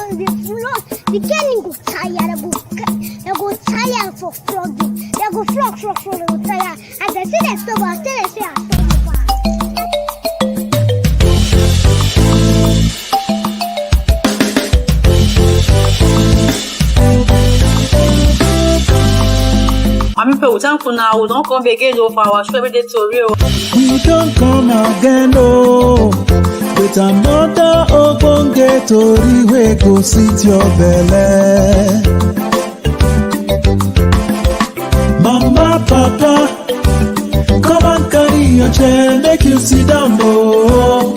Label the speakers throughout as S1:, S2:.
S1: on the floor. The girl go tire, they go tire for flogging. They go flog, they go tire. And they say they stop, I say they say I stop.
S2: I'm people, thank you now. We don't come again for our show everyday Tori.
S3: We don't come again, oh, with another ogbonge Tori wey go sit your belle. Mama, papa, come and carry your chair, make you sit down, oh.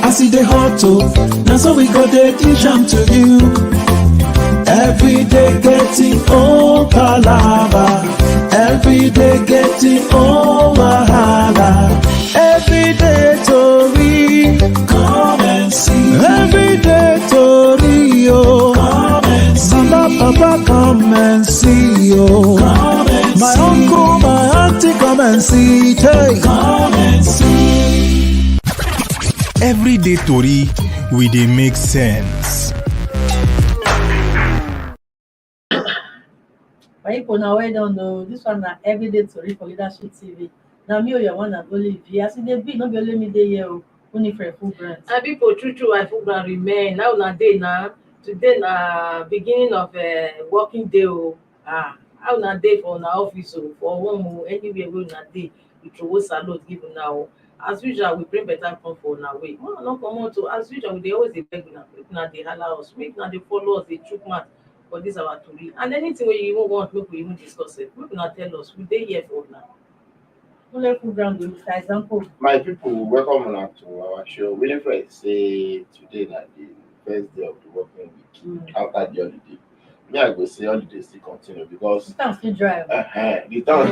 S3: I see the hot oh, now so we go dey dish am to you. Every day getting old palava, every day getting old wahala. Every day Tori, come and see. Every day Tori, oh, come and see. Mama, papa, come and see, oh. Come and my see. Uncle, my auntie, come and see. Hey. Come and see.
S4: Everyday Tori, we dey make sense.
S2: People now well done though. This one na Everyday Tori for Leadership TV. Now me or your one and only V. As they be, not be only me dey here. Only for a full brand.
S5: And people true, I full brand remain. Now na day now. Today na beginning of working day. How na day for na office for home anywhere we na day. We throw salute give now. As usual, we bring better come for na way. No, not come on to as usual. We dey always dey beg na dey holla us. Make na dey follow us, dey chook mouth for this our Tori. And anything wey you even want, make we even discuss it. Make una tell us. We dey here for now.
S2: Only full brand with example.
S6: My people, welcome una to our show. Winifred say today na the first day of the working week after the holiday. Me, I go say holiday still continue because
S2: The town still drive.
S6: the town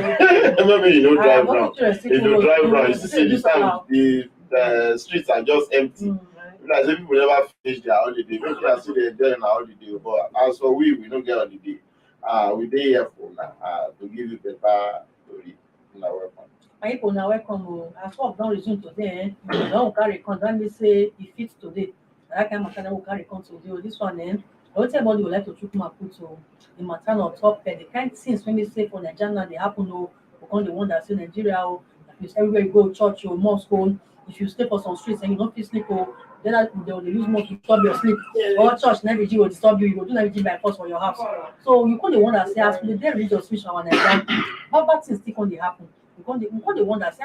S6: maybe you know drive round. If you drive round, you see this time the streets are just empty. Like say people never finish their holiday. Maybe I see they enjoying our holiday, but as for we don't get holiday. We dey here for now to give you better story. Una welcome.
S2: My people now welcome. As work don resume today, don't carry con. Don't me say it fits today. That kind of matter will carry con today. This one I don't tell everybody would like to chook my put to the matter on top. The kind of things when they say for Nigeria they happen. Because the one that say Nigeria, everywhere you go, church or mosque, if you stay for some streets and you don't feel sleep, then they will use more to disturb your sleep. Or church and everything will disturb you. You will do everything by force for your house. So you call the one that say as for the day religious switch our Nigeria, bad things still can happen. You call the one that say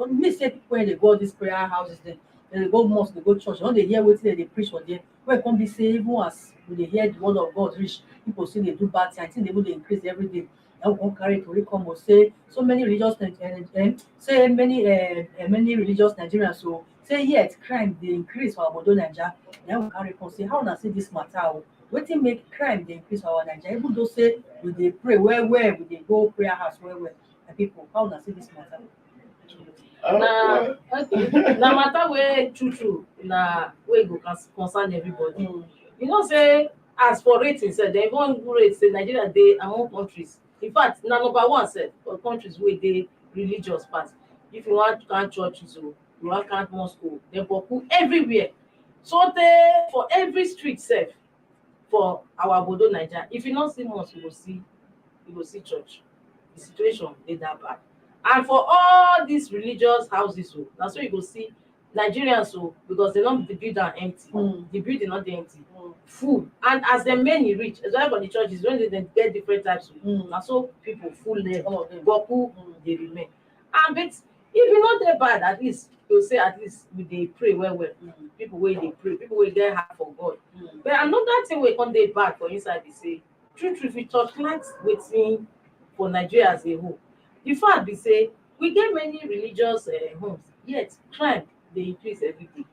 S2: me say people when they go these prayer houses, then they go mosque, they go church, when they hear what they preach for them. Where come be say even as they hear the word of God reach, people say they do bad things. I think they will increase every day. And we won't carry to come or say so many religious say many religious Nigerians so say yet crime they increase for our Bodo Nigeria. Then we carry come say how na say this matter. Wetin make crime they increase for our Nigeria? Even though say we dey pray where we dey go prayer house where and people how na say this matter.
S5: Na matter wey true na wey go concern everybody. You know say as for rating say dem even rate say Nigeria dey among countries. In fact, na number one set for countries where they religious pass. If you want to count churches, you want to count mosque, then boku everywhere. So they for every street safe for our Bodo Nigeria. If you not see mosque, you will see church. The situation is that bad. And for all these religious houses, that's why you go see Nigerians because they don't the building empty. The building not empty. Full. And as the many reach, as well for the churches, when they get different types and so people full there, boku they remain. And but if you not that bad, at least you'll say at least we they pray well. People where they pray, people will get hard for God. But another thing we can't they bad for inside they say, true, if we talk like waiting for Nigeria as a whole. The fact they say we get many religious homes, yet crime they increase every day.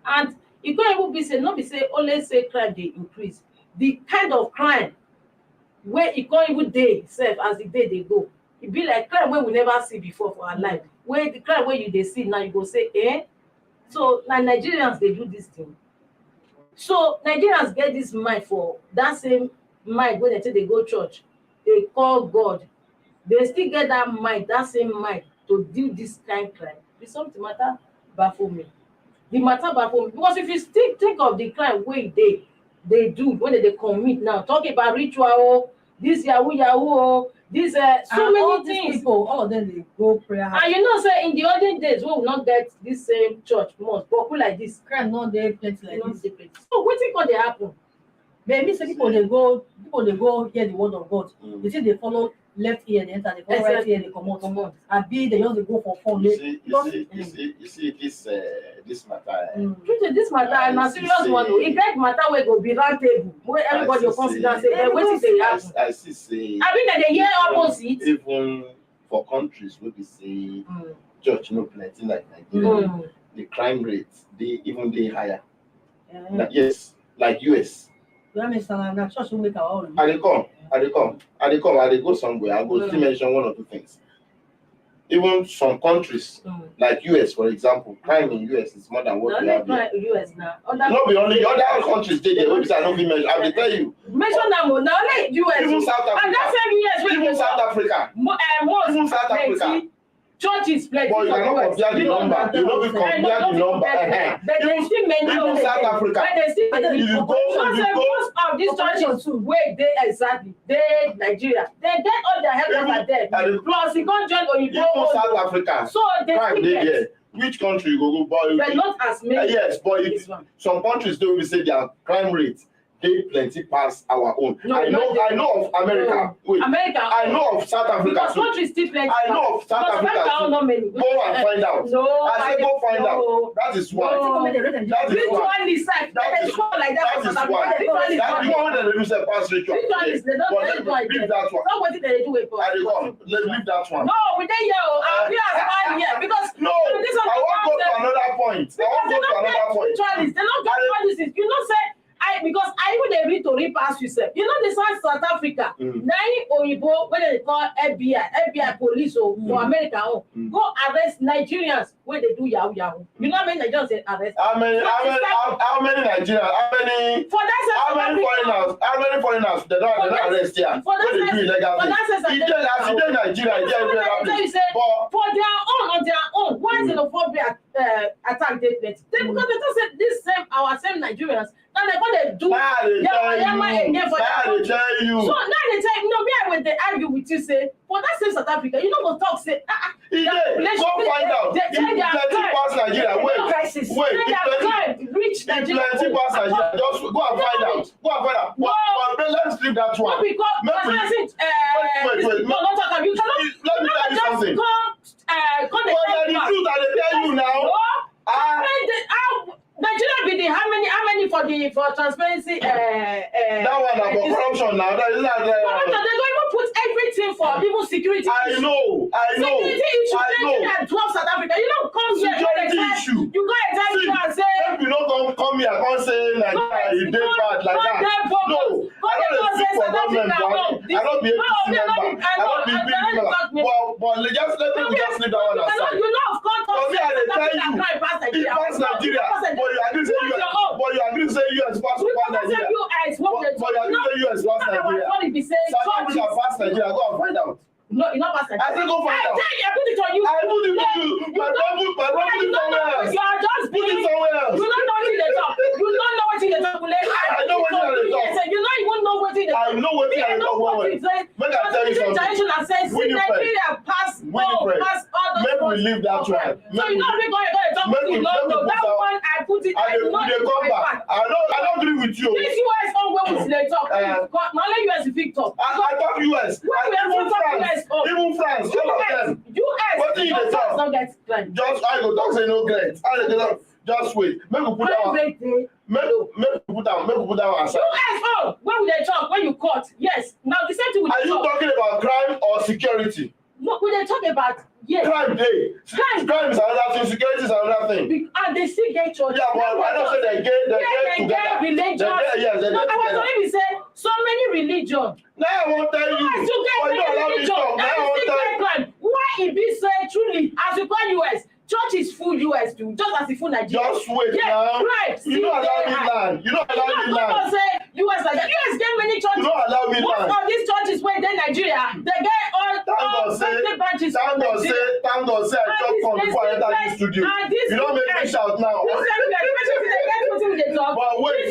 S5: And you can't even be say not be say only say crime they increase. The kind of crime where it can't even day itself as the day they go. It be like crime where we never see before for our life. Where the crime where they see now you go say, So now Nigerians they do this thing. So Nigerians get this mind for that same mind when they say they go church, they call God. They still get that mind, that same mind to do this kind of crime. It's something matter baffle me. The matter baffle me because if you still think of the crime where they they do when they commit now. Talk about ritual, this yahoo, this so many things.
S2: People, all of them they go prayer house.
S5: And you know, say in the olden days, we will not get this same church mosque, boku like this.
S2: Crime not there plenty like this.
S5: So wetin come dey happen?
S2: Maybe say people they go hear the word of God. You see they follow left ear, they enter, they follow right ear, they come out. And be they just go for fun.
S6: You see this matter.
S5: This matter na serious one o. E get matter wey go be round table wey everybody go consider say wetin dey happen.
S6: I see say.
S5: I mean they hear opposite.
S6: Even for countries wey be say church no plenty like Nigeria, the crime rate dey higher. Yes, like US.
S2: I dey
S6: come. I dey go somewhere. I go still mention one or two things. Even some countries, like US, for example, crime in US is more than what we have here.
S5: US now.
S6: Not be only other countries dey there. Which I don't be mention. I will tell you.
S5: Mention them now. Only US.
S6: Even South Africa.
S5: And that same US.
S6: Even South Africa. Even South Africa.
S5: Churches plenty.
S6: But you cannot compare the number. You don't compare the number.
S5: But there's still many.
S6: Even South Africa.
S5: But there's still many.
S6: You go.
S5: Most of these churches where they exactly they Nigeria. They get all their help over there. Plus you can't join or you go.
S6: Even South Africa.
S5: So they
S6: get. Which country you go buy?
S5: But not as many.
S6: Yes, but some countries don't say their crime rate. They plenty past our own.
S5: No,
S6: I know of America. Wait, I know of South Africa.
S5: Because countries still plenty.
S6: I know of South Africa.
S5: Not many.
S6: Go and find out.
S5: No,
S6: I say go find out. That is why. That is why.
S5: Ritual is like that.
S6: That is why. That one that they do say pass ritual.
S5: They don't
S6: leave that one.
S5: Not what they do it for.
S6: I go. Let's leave that one.
S5: No, we dey here. We are one here because
S6: no. I want to go to another point.
S5: They don't get policies. You know say. Because I even read to read past yourself. You know the South Africa. Now Oyibo, when they call FBI police or for America, go arrest Nigerians when they do yahoo. You know how many Nigerians they arrest?
S6: How many Nigerians? How many foreigners? They don't arrest here.
S5: For that
S6: they do illegal things.
S5: On their own, why is xenophobia attack take place? Because they just said this our same Nigerians. And they're going to do again for that country. So now they tell you, me when they argue with you, say, for that same South Africa, you know, go talk, say,
S6: go find out. If plenty pass Nigeria, wait,
S5: reach Nigeria.
S6: Plenty pass Nigeria, just go and find out. But let's leave that one.
S5: Wait, no, not talk. You cannot.
S6: Let me tell you something.
S5: Come
S6: the truth I tell you now.
S5: Nigeria be the how many for transparency
S6: that one about corruption now. That is not
S5: they don't even put everything for people security.
S6: I know.
S5: Security issue. And 12 South Africa. You don't come here.
S6: Security issue.
S5: You go and say.
S6: If you don't come here, can't say like you did bad like that. No, I don't speak for government. I don't be APC member. I don't be PDP member. But just let me just leave that one aside.
S5: You know, of course.
S6: It pass Nigeria. But you agree to say US pass Nigeria. But you agree to say US pass Nigeria. South Africa pass Nigeria. Go and find out.
S5: No, you not pass Nigeria.
S6: I say go find out.
S5: I put it on you.
S6: I put it on you. My brother somewhere else.
S5: You are just
S6: put it somewhere else.
S5: You don't know what they talk. You don't know what they talk.
S6: I know what they talk.
S5: You don't even know what they talk.
S6: I know what they talk. Make I tell you something.
S5: Nigeria pass all those.
S6: Make we leave that one.
S5: So you know we going to talk to you. No, that one I put it. I
S6: come back. I don't agree with you.
S5: This US on where we they talk. Now let US speak talk.
S6: I talk US. Even France, all of them.
S5: US.
S6: What do you talk? Just I go talk say no grant. Just wait. Make we put that one. Make we put that one aside.
S5: US when we they talk when you caught. Yes. Now the same thing with
S6: you talking about crime or security?
S5: No, we they talk about
S6: crime day. Crime is another thing, security is another thing.
S5: And they still get church.
S6: Yeah, but I don't say they get together.
S5: Religion. I was already say so many religion.
S6: Now I won't tell you.
S5: Why it be so truly as you call US? Church is full US too, just as the full Nigeria.
S6: Just wait now.
S5: Right.
S6: You don't allow me land. You don't allow me land.
S5: Say US like that. US get many churches.
S6: You don't allow me land.
S5: Most of these churches where they Nigeria, they get all branches.
S6: Thank God say I talk from before I enter this studio. You don't make me shout now.
S5: But wait.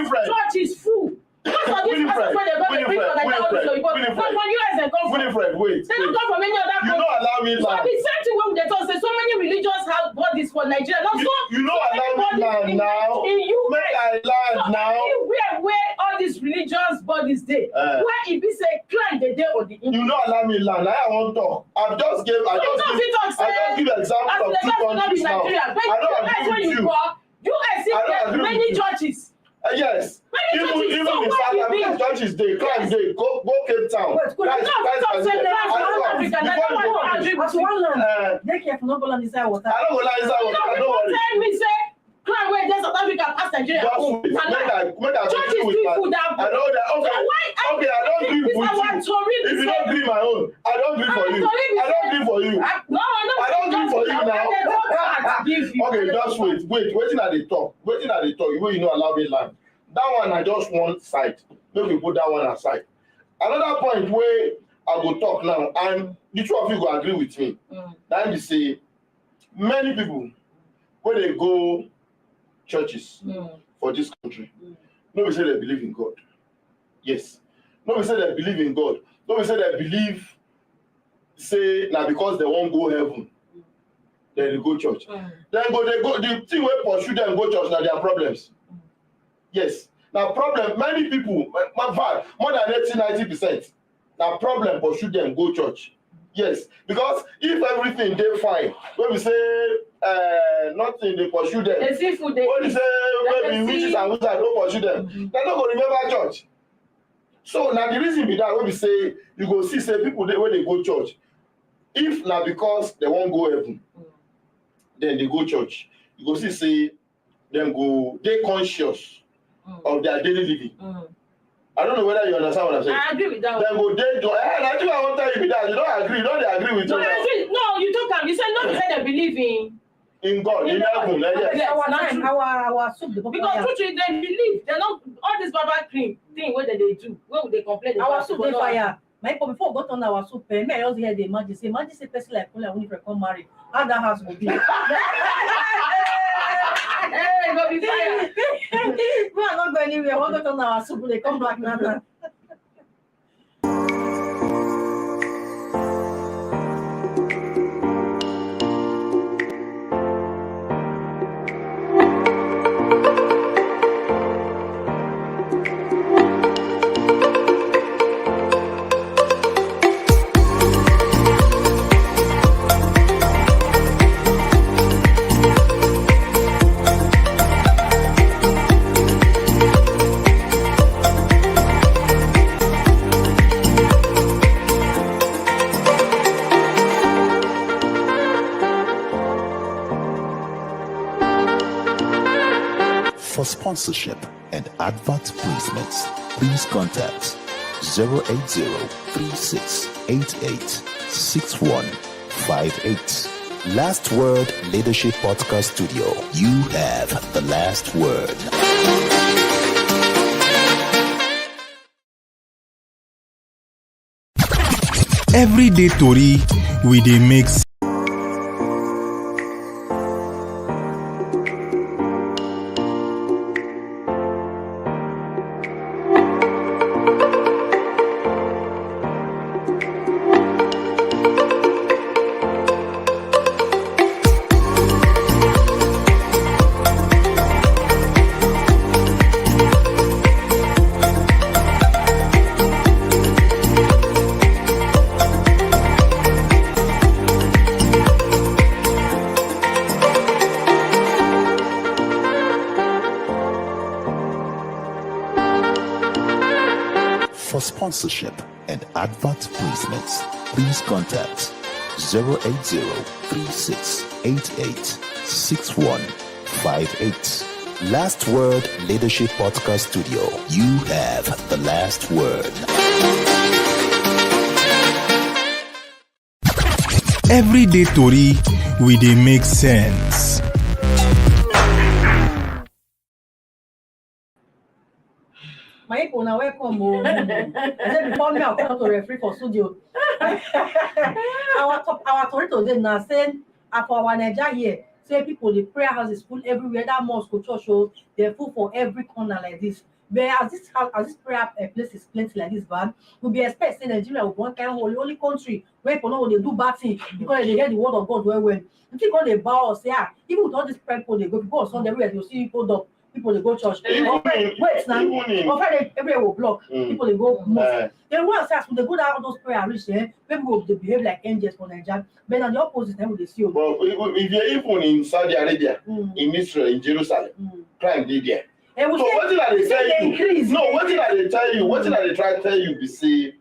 S5: church is full. Most of these pastors when they go to preach for Nigeria, but from US they come from.
S6: Wait.
S5: They don't come from any other country.
S6: You don't allow me
S5: So
S6: land.
S5: the same thing when they talk say so many religions have bodies for Nigeria. Now,
S6: You don't allow me land now.
S5: In US,
S6: Make I land now.
S5: Anywhere where all these religious bodies dey, where it be say clan dey dey on the internet.
S6: You don't allow me land. I won't talk. I just give examples of 2 countries now. I don't agree with you.
S5: US get many churches.
S6: Yes. Even in South Africa, churches dey, clans dey. Go Cape Town.
S2: Dey careful, no go land inside water.
S6: I don't go land inside water. Don't worry.
S5: Tell me say clan wey dey South Africa pass Nigeria.
S6: Church is people that. I know that. Okay, I don't agree with you. If you don't agree my own, I don't agree for you. I don't agree for you.
S5: No,
S6: I don't agree for you now. Okay, just wait. Wetin I dey talk? You know allow me land. That one I just one side. Make we put that one aside. Another point where I go talk now, and the two of you go agree with me. That is say many people when they go churches for this country, nobody say they believe in God. Yes. Nobody say they believe in God. Nobody say they believe say now because they won't go heaven. Then they go church. Then they go the thing where pursue them go church now their problems. Yes. Now problem, many people, more than 80-90%. Now problem pursue them go church. Yes. Because if everything they fine, when we say nothing they pursue them.
S5: They see food they
S6: when we say maybe witches and wizards don't pursue them, they're not gonna remember church. So now the reason be that when we say you go see say people when they go church, if now because they won't go heaven, then they go church. You go see say them go they conscious of their daily living. I don't know whether you understand what I'm saying.
S5: I agree with that.
S6: Then go they do. I think I won't tell you that you don't agree. You don't agree with
S5: no,
S6: me.
S5: No, you don't. You said no. You said they believe in
S6: God, in heaven. Yes.
S2: Our soup,
S5: because truly they believe. They're not all this baba cream thing. What they do? What would they complain?
S2: Our soup they fire. My people before we got on our soup, me I also hear the imagine say person like Kule when you come marry, how that house will be.
S5: Hey, go be fire.
S2: We are not going anywhere. We got on our soup, they come back now.
S7: For sponsorship and advert placements, please contact 080-3688-6158. Last Word Leadership Podcast Studio. You have the last word.
S4: Everyday Tori, we dey make sense.
S7: For sponsorship and advert placements, please contact 080-3688-6158. Last Word Leadership Podcast Studio. You have the last word.
S4: Everyday Tori, we dey make sense.
S2: My people now welcome. I said before me I'll come to referee for studio. our story today now saying for our Nigeria here, say people the prayer house is full everywhere. That mosque or church they're full for every corner like this. But as this prayer place is plenty like this, but we be expect say Nigeria will be one kind of only country where people know they do bad thing because they hear the word of God well. You think all they bow or say even with all these prayer people they go on Sunday everywhere you see people up. People they go church. Wait now. On Friday everywhere will block. People they go mosque. Then once when they go down all those prayer reach there, people they behave like angels for Nigeria. But on the opposite, then they see.
S6: But if you're even in Saudi Arabia, in Israel, in Jerusalem, crime dey there. So what did I tell you? No, what did I tell you? What did I try to tell you? Be say,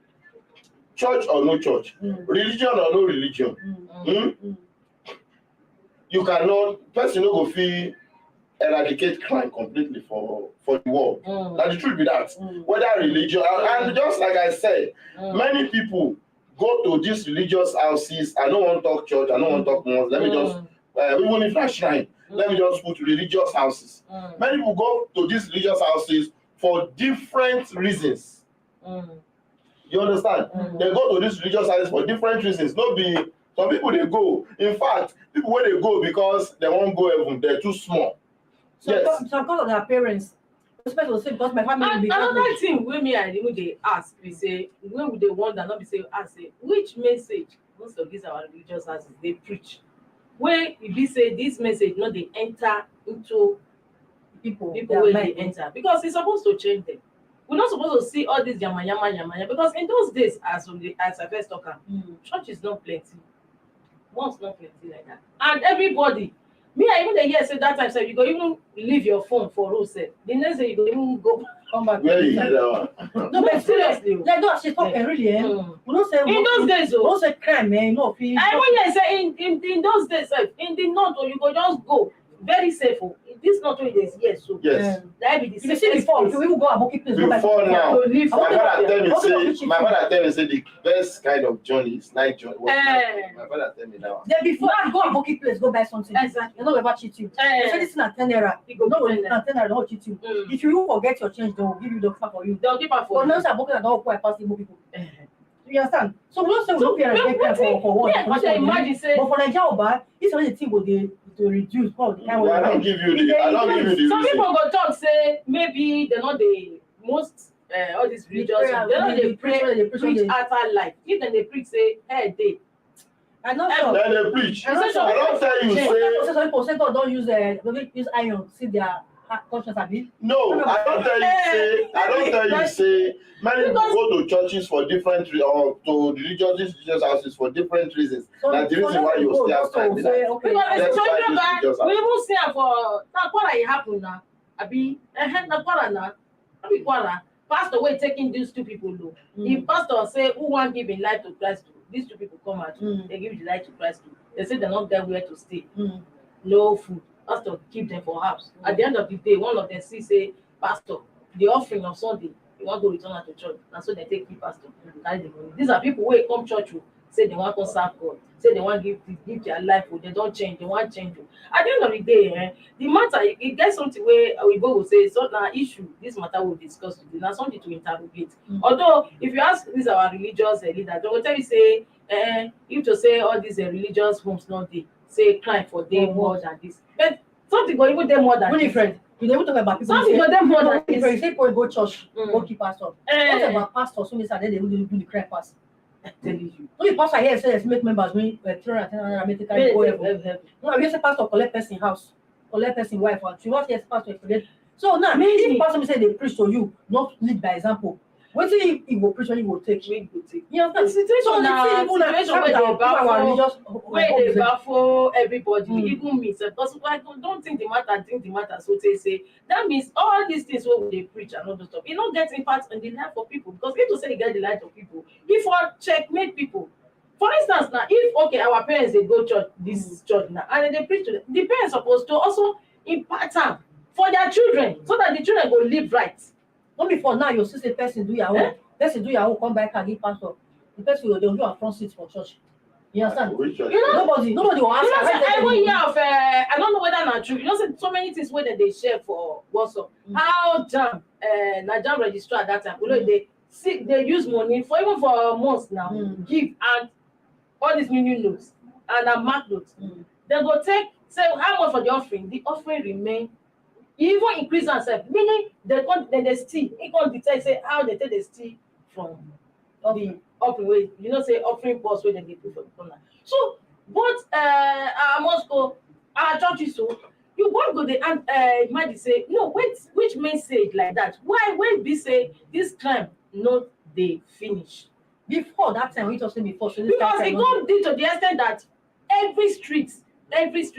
S6: church or no church, religion or no religion, you cannot. Person no go fit eradicate crime completely for the world. Now the truth be that whether religion and just like I said, many people go to these religious houses. I don't want to talk church. I don't want to talk mosque. Let me just even if I shrine. Let me just put religious houses. Many people go to these religious houses for different reasons. You understand? They go to these religious houses for different reasons. Not be some people they go. In fact, people where they go because they won't go heaven. They're too small.
S2: So yes. Because of their parents, especially say because my family.
S5: And another thing wey me and even they ask, we say when would they wonder not be say ask say which message most of these our religious houses they preach. Where if we say this message not they enter into people where they enter because it's supposed to change them. We're not supposed to see all this yama because in those days as I first talk church is not plenty. Once not plenty like that. And everybody me I even the year say that time say you go even leave your phone for road sef. The next day you go even go come back.
S6: Where you hear that one?
S2: No, but seriously, like no, she talk really. We don't say
S5: in those days,
S2: we don't say crime, man. No, feel.
S5: I even say in those days, in the north, you go just go very safe. This not only days, yes, so
S6: yes.
S5: That be the
S2: you see before, if we go about place,
S6: before now. My father tell me say the best kind of journey is night journey. My father tell me now.
S2: Then before you go about place, go buy something.
S5: Exactly.
S2: You know ever cheat you. You say this is not 10 naira. You go no 10 naira, don't cheat you. If you forget your change, they will give you the far for you.
S5: They'll give her for
S2: you. But now say about that don't pass people. You understand? So we don't say we don't pay for what.
S5: But imagine say.
S2: But for Nigeria, this only thing will they to reduce all the kind
S6: I don't give you the
S5: some people go talk say maybe they're not the most all these religious they're not they preach after life. If they preach say hey day
S2: I know
S6: so then they preach. I don't tell you say
S2: some people say God don't use iron see their conscience abi.
S6: No, I don't tell you say many people go to churches for different or to religious houses for different reasons. That's the reason why you stay outside.
S5: Because we even see for Nakwara it happen now. Abi Nakwara now. Abi Kwara. Pastor wey taking these two people low. If pastor say who want give in life to Christ to, these two people come out, they give the life to Christ to. They say they're not there where to stay. No food. Pastor keep them for house. At the end of the day, one of them say, Pastor, the offering of Sunday, you want to return her to church. And so they take the pastor. Carry the money. These are people who come church, say they want to serve God, say they want to give their life, they don't change, they want change. At the end of the day, the matter, it gets something where we go will say, it's not an issue, this matter we'll discuss today, now something to interrogate. Although, if you ask these our religious leaders, they will tell you, say, if to say all these religious homes, not they say crime for them more than this. But something go even them more than this.
S2: Friend, you never talk about people.
S5: Something for them more than this.
S2: You say people go church, go keep pastor. What about pastor? So they do the crime pass. Telling you. Only pastor here says make members win 300 make go heaven. No, we say pastor collect person house, collect person wife, and she wants yes pastor forget. So now, if pastor say they preach to you, not lead by example. What if he will preach when he will take? You understand?
S5: Situation now, where they baffle everybody, even me. Because I don't think the matter. So they say that means all these things what they preach and all those stuff. It not get impact on the life of people because if to say they get the life of people, before checkmate people. For instance, now if our parents they go church this church now and they preach to them, the parents supposed to also impact them for their children so that the children will live right.
S2: Not before now, you see the person do your own. Person do your own, come back and give pastor. The person will do a front seat for church. You understand? Nobody will answer.
S5: Every year of I don't know whether not true. You know, so many things where they share for WhatsApp. How Nigerian registrar at that time. They use money for even for months now. Give and all these new notes and mark notes. They go take say how much for the offering remain. E even increase am sef, meaning dem dey steal. E come detect say how dem take dey steal from the offering wey you know say offering box wey dem dey put for the corner. So both our mosque, our churches so you both go dey imagine say no which message like that why wey be say this crime no dey finish.
S2: Before that time, we just say before. So
S5: Because it come dey to the extent that every street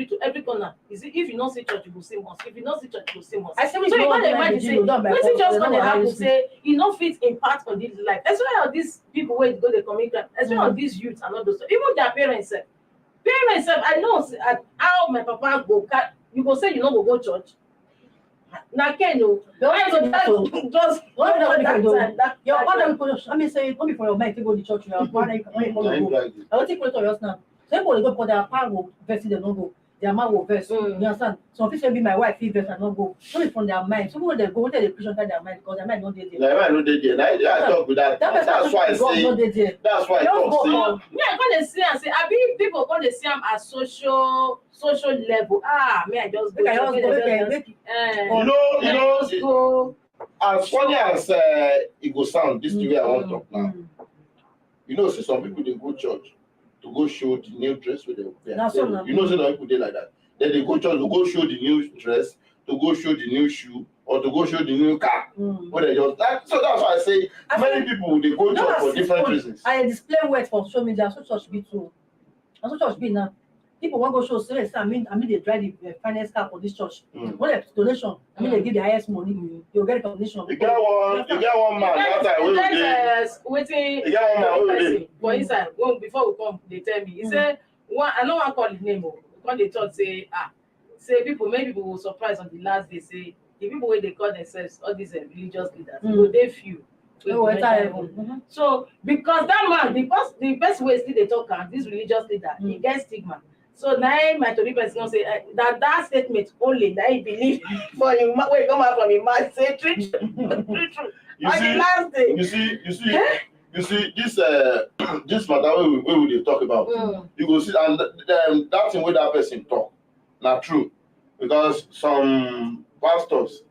S5: to every corner, you see, if you no see church, you go see mosque. If you no see church, you go see mosque. So you can't imagine say wetin just gonna happen say e no fit impact on this life. Especially on these people wey go dey commit crime, especially on these youths and all those stuff. Even their parents sef. I know how my papa go you go say you no go church. Na Ken o. Just
S2: your father will call. I mean, say come before your mind to go to church. Your father when go. I want to put it on your snap. So people go because their father will verse them no go. Their man will verse. You understand? Some people be my wife, he verse and not go. Only from their mind. So when they go, they preach on their mind because their mind not there.
S6: Their mind not there. I talk with that. That's why I say. That's why I talk.
S5: Me, I gonna see and say, I be people gonna see them as social level. Me, I just go.
S6: You know, as funny as it go sound, this the way I want to talk now. You know, so some people they go church to go show the new dress with them. You know, so some people they like that. Then they go church to go show the new dress, to go show the new shoe, or to go show the new car. When they just that, so that's why I say many people they go church for different reasons.
S2: I display words for social media, so church be too. And so church be now. People want to show say, I mean they drive the finest car for this church. When they donation, they give the highest money, you'll get recognition.
S6: You get one man that time
S5: wetin for inside before we come they tell me he say I no wan call his name when they talk say many people will surprise on the last day say the people wey they call themselves all these religious leaders go dey few. So because that man the best way still they talk this religious leader he get stigma. So now my Tori person say that statement only that he believe for him wey come out from him mouth say true. On the last day.
S6: You see this matter wey we dey talk about. You go see and that thing wey that person talk na true because some pastors,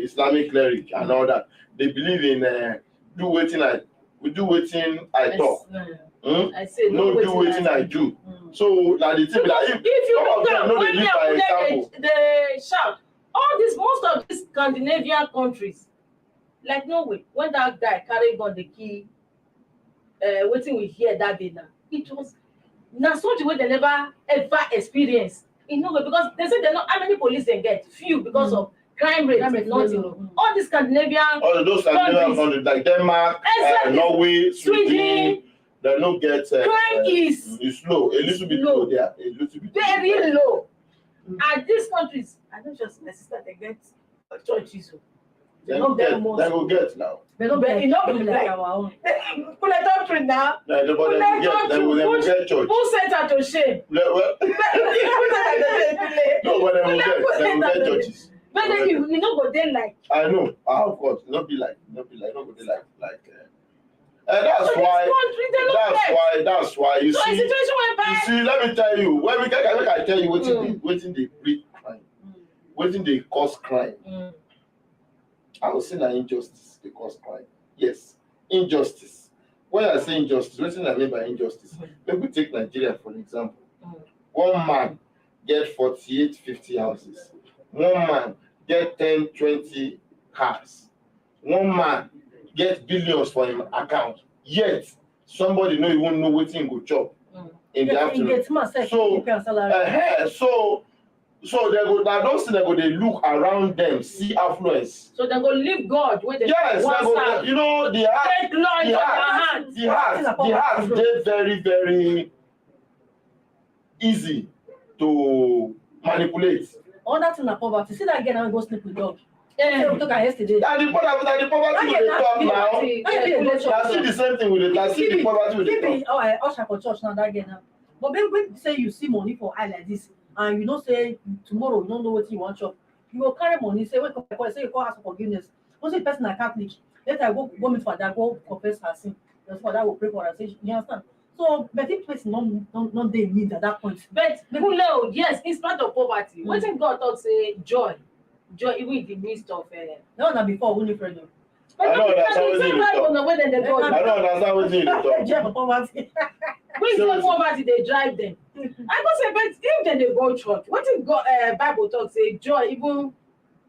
S6: Islamic cleric and all that they believe in do wetin I talk.
S5: I say
S6: no do wetin I do. So now the thing that
S5: if you look at
S6: when
S5: they shout most of these Scandinavian countries like Norway when that guy carry gun dey kill wetin we hear that day now it was na something wey they never ever experience in Norway because they say they know how many police they get few because of crime rate nothing. All these Scandinavian
S6: those Scandinavian countries like Denmark, Norway, Sweden. They no get
S5: crime is
S6: low, a little bit low there, a little bit
S5: very low. And these countries, I don't just my sister they get churches.
S6: They go get now.
S2: They don't be like our own.
S5: Put a doctrine now.
S6: They will get church.
S5: Who sent her to shame?
S6: No, but they will get churches.
S5: But then you no go there like.
S6: I know, of course, not be like. That's why you
S5: so
S6: see.
S5: A situation whereby
S6: you see, let me tell you. When I tell you wetin they breed crime, wetin they cause crime. I will say na injustice they cause crime. Yes, injustice. When I say injustice, wetin I mean by injustice? Maybe take Nigeria for example. One man get 48-50 houses. One man get 10-20 cars. One man get billions for him account. Yet somebody no even know wetin go chop in the afternoon. So they go now those things they go they look around them, see affluence.
S5: So they go leave God where they
S6: go, you know the heart they very, very easy to manipulate.
S2: All that in the poverty. See that again I go sleep with dog. Yeah, we took her yesterday.
S6: And the poverty we dey talk now. I see the same thing with the see the poverty we dey talk.
S2: I usher for church now that girl now. But when say you see money for eye like this, and you know say tomorrow you don't know what you want chop, you go carry money. Say when call say you call ask for forgiveness. Once the person a Catholic, later I go meet for that, go confess her sin. That's for that will pray for her. Say you understand. So, but if person not they need at that point.
S5: But yes, in spite of poverty, wetin God talk say joy even in the midst of
S2: No, not before Winifred.
S6: I don't understand what you talk. I don't understand what you talk.
S2: Joy for poverty.
S5: When say poverty dey drive them. I go say, but if dem dey go church, wetin God Bible talk say joy, even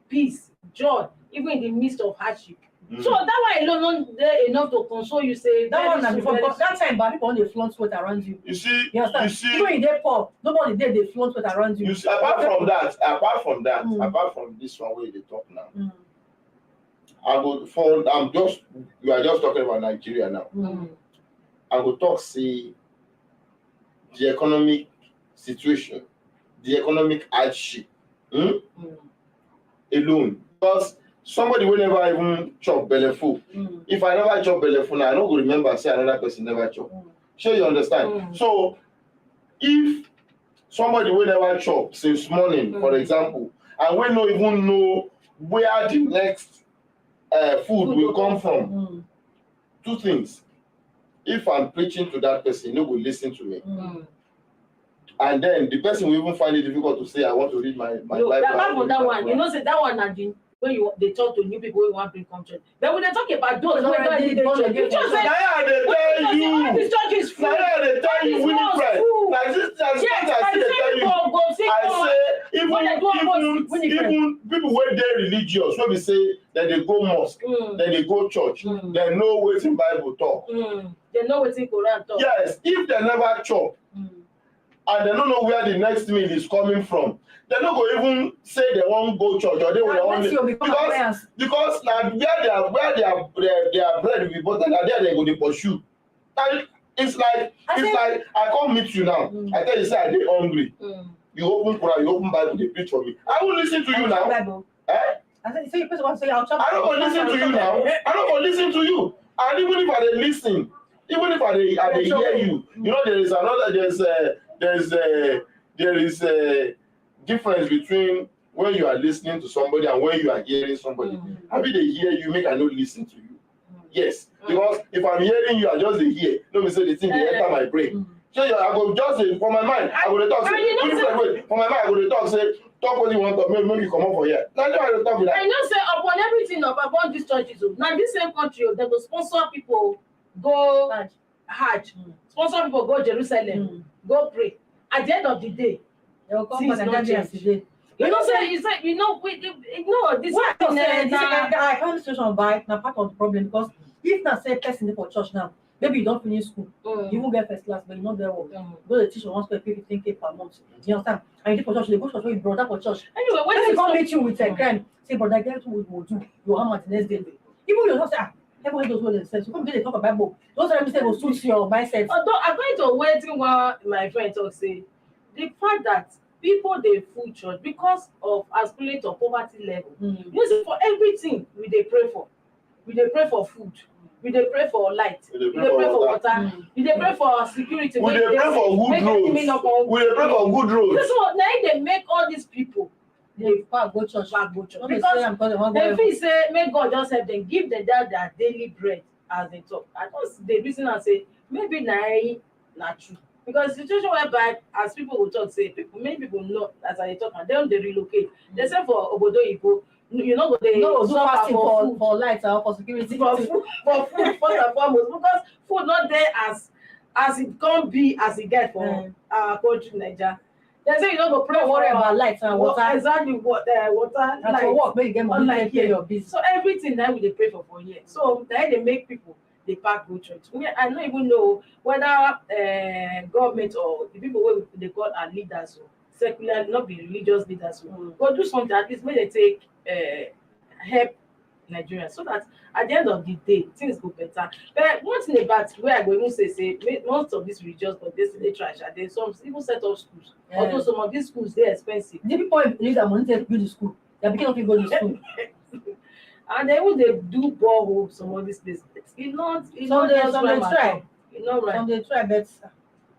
S5: peace, joy, even in the midst of hardship. So that one alone no dey enough to console you say
S2: that one na before, because that time but people dey flaunt sweat around you.
S6: You see,
S2: even in dey poor, nobody dey flaunt sweat around you.
S6: You see, apart from that, apart from this one wey dey talk now, you are just talking about Nigeria now. I go talk say the economic situation, the economic hardship alone, because somebody will never even chop belleful. If I never chop belleful now, I no go remember say another person never chop. Sure, you understand? So if somebody will never chop since morning, for example, and we no even know where the next food will come from, two things. If I'm preaching to that person, no go listen to me. And then the person will even find it difficult to say, I want to read my Bible.
S5: Apart from that one, you know, say that one na the when they talk to new people who want to bring come church. But when they talk about those who don't need church, you just say, this church is full.
S6: They tell you, Winifred. Even people where they religious, when we say that they go mosque, then they go church, they know wetin Bible talk.
S5: They know wetin Quran talk.
S6: Yes, if they never chop, and they don't know where the next meal is coming from, they no go even say they wan go church or they will because na where their bread will be buttered, na there they go dey pursue. And it's like I come meet you now, I tell you say I dey hungry, you open Quran, you open Bible, dey preach for me, I won't listen to you now.
S2: I said, you want to say I'll chop.
S6: I don't go listen to you now. I don't go listen to you. And even if I dey listen, even if I dey hear you, you know there is a difference between when you are listening to somebody and when you are hearing somebody. I be dey hear you, make I no listen to you. Yes, because if I'm hearing you, I just dey hear. No be say the thing dey enter my brain. So I go just for my mind, I go dey talk say, for my mind, I go dey talk say, talk what you want to make you come up for here. Now I dey talk like.
S5: I know say upon everything upon these churches, now this same country, they go sponsor people go Hajj, sponsor people go Jerusalem, go pray. At the end of the day,
S2: they will come for Nigerians today.
S5: You know, say this
S2: I come situation by now part of the problem, because if na say person for church now, maybe you don't finish school, you won't get first class, but you not get work. Go to teach you once pay 15K per month. You understand? And you for church, they go to church with brother for church.
S5: Anyway, when
S2: they come meet you with a crime, say brother, get what we will do. You hammer the next day. Even you don't say, everybody knows what themselves. You come get they talk about Bible. Those are mistakes will suit your mindset.
S5: Although according to wetin one my friend talk say, the fact that people dey full church because of aspirate of poverty level. You see, for everything we dey pray for. We dey pray for food. We dey pray for light. We dey pray for water. We dey pray for security.
S6: We dey pray for good roads. We dey pray for good roads.
S5: So na im dey make all these people dey
S2: go church.
S5: Because they feel say make God just help them, give them their daily bread as they talk. I just dey reason am say maybe na true. Because the situation whereby, as people will talk, say many people know as I talk, and then they relocate. They say for Obodo Igbo, you know, they
S2: do fasting for light or for security,
S5: for food first and foremost, because food not there as it can be as it get for our country, Nigeria. They say you don't go pray
S2: worry about light and water.
S5: Exactly, water,
S2: and light. For work, you get money to pay your bills.
S5: So everything that we dey pray for here. So then they make people. They pack go church. I don't even know whether government or the people wey they call our leaders or secular, not be religious leaders, go do something at least make they take help Nigerians, so that at the end of the day things go better. But one thing about where I go even say most of these religious, but they trash, and they some even set up schools. Although some of these schools they expensive.
S2: The people use their money to build the school. They became people go to school.
S5: And then when they do borehole some of these places, some they
S2: try, but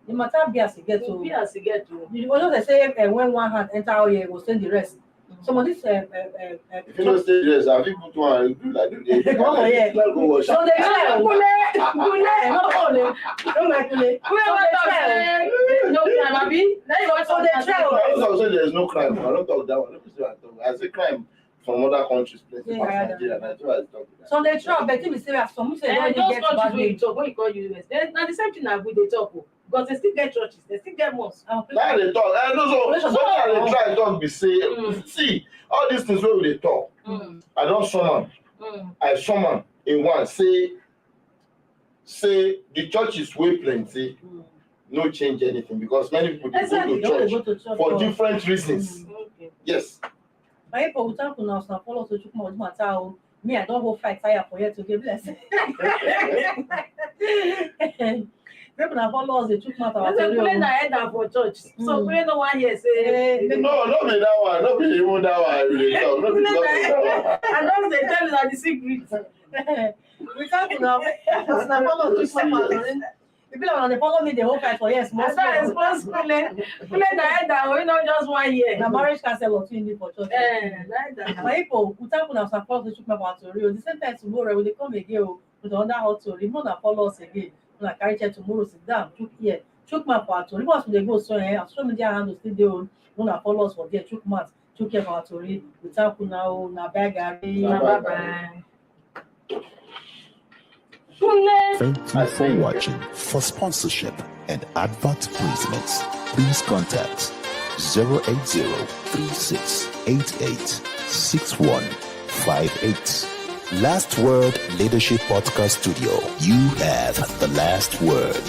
S2: the matter be as e get to.
S5: Be as e get to.
S2: You know they say when one hand enter all here, go send the rest. Some of this
S6: If you don't say yes, I think put one and do like this.
S2: Come on, yeah.
S6: Let's go wash.
S2: So they try. No crime, Abi. So they try.
S6: I don't say there's no crime. I don't talk that one. Let me see what I talk. I say crime from other countries, places like Nigeria. Nigeria is talking.
S2: So they try, but if you say that some say
S5: And
S2: don't
S5: those
S2: get
S5: countries
S2: bad
S5: where you
S2: name.
S5: talk, when you call US, now the same thing as we they talk, because they still get churches, they still get mosques.
S6: Now they talk. And those what they try talk be say. See, all these things where they talk. I don't summon. I summon in one say the church is way plenty. No change anything because many people they go to church for different reasons. Yes.
S2: My people will talk now, so follow to chuk mouth matter. Me, I don't go fight fire for you to get blessed. People now follow us the chuk mouth.
S5: I say pray na head down for church. So pray no one here say.
S6: No, not be that one. Not be even that one. Really talk. Not be that one.
S5: I don't say tell you that the secret.
S2: We can't now. Now follow chuk mouth. People are they follow me the whole fight for yes.
S5: As far as possible, play na head down. We not just 1 year.
S2: Na marriage counselor too in the for church. My people, we talk now some follow the chuk mouth to real. The same time tomorrow we dey come again with another hot story. More than follow us again. Una carry chair tomorrow, sit down, chook here, chook mouth for our story. Once we dey go so social media handle still dey on. Una follow us for there, chook mouth, chook here for our story. We talk now, na bye gari.
S5: Bye bye.
S7: Thank you for watching. For sponsorship and advert placements, please contact 080-3688-6158. Last Word Leadership Podcast Studio. You have the last word.